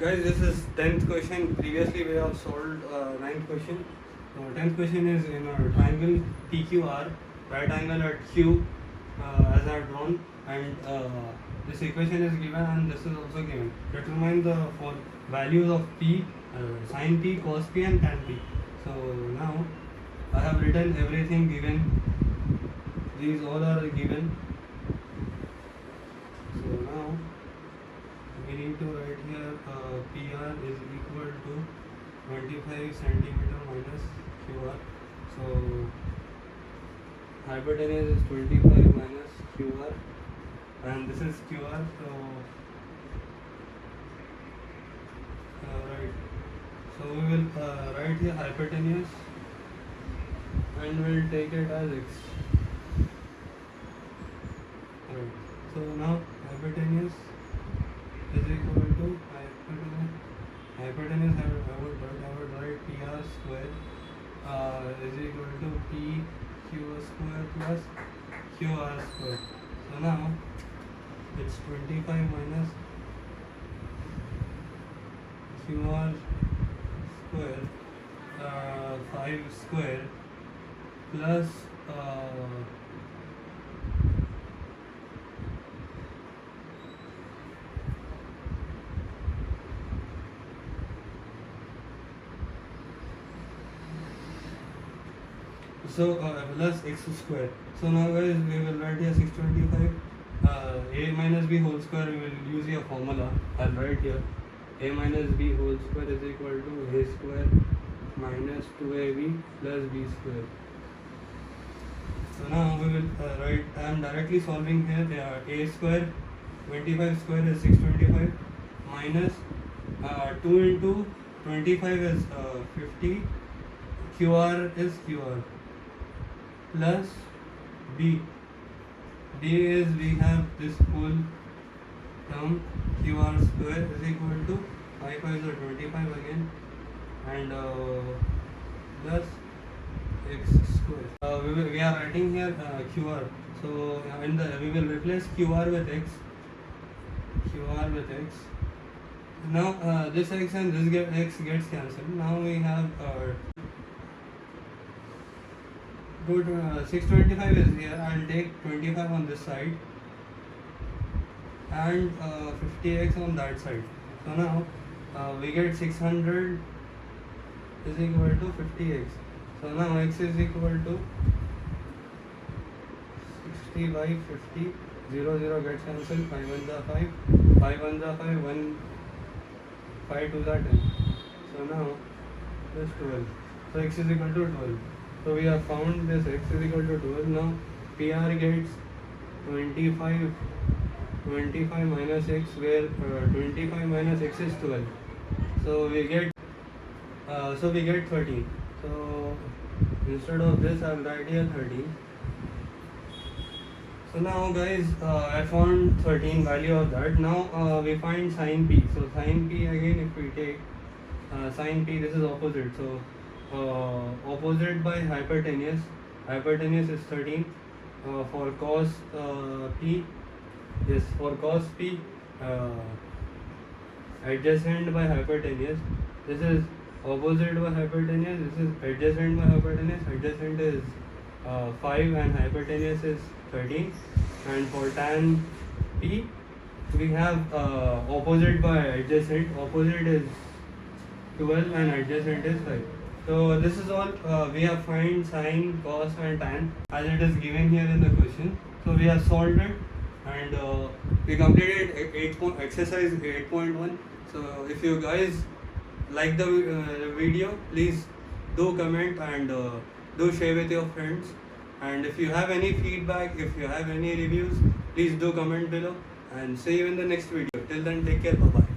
Guys, this is 10th question. Previously we have solved 9th question. 10th question is in a triangle PQR, right angle at Q as I have drawn, and this equation is given and this is also given. Determine the for values of P, sin P, cos P and tan P. So now I have written everything given. These all are given. So now we need to write here PR is equal to 25 centimeter minus QR. So hypotenuse is 25 minus QR and this is QR. So right. So we will write here hypotenuse and we'll take it as x. Right. So now hypotenuse is equal to hypotenuse I would write PR square is equal to PQ square plus QR square. So now it's 25 minus QR square 5 square plus plus x square. So now guys we will write here 625 a minus b whole square. We will use here formula. I'll write here a minus b whole square is equal to a square minus 2ab plus b square. So now we will write, I am directly solving here. A square 25 square is 625 minus 2 into 25 is 50, QR is QR plus B. B is we have this whole term QR square is equal to 5 5 is 25 again and plus x square. We are writing here QR. So we will replace QR with x. QR with x. Now this x and this x gets cancelled. Now we have 625 is here. I'll take 25 on this side and 50x on that side. So now we get 600 is equal to 50x. So now x is equal to 60 by 50. 0 0 gets cancelled. 5 1s are 5. 5 1s are 5. 1 5 2s are 10. So now this 12. So x is equal to 12. So we have found this x is equal to 12. Now PR gets 25 minus x, where 25 minus x is 12. So we get 13. So instead of this I'll write here 13. So now guys I found 13 value of that. Now we find sin p. So sin p again, if we take sin p, this is opposite. So opposite by hypotenuse. Hypotenuse is 13. For cos p, yes, for cos p, adjacent by hypotenuse. This is opposite by hypotenuse. This is adjacent by hypotenuse. Adjacent is 5 and hypotenuse is 13. And for tan p, we have opposite by adjacent. Opposite is 12 and adjacent is 5. So this is all we have find sin, cos and tan as it is given here in the question. So we have solved it and we completed exercise 8.1. So if you guys like the video, please do comment and do share with your friends. And if you have any feedback, if you have any reviews, please do comment below and see you in the next video. Till then, take care. Bye bye.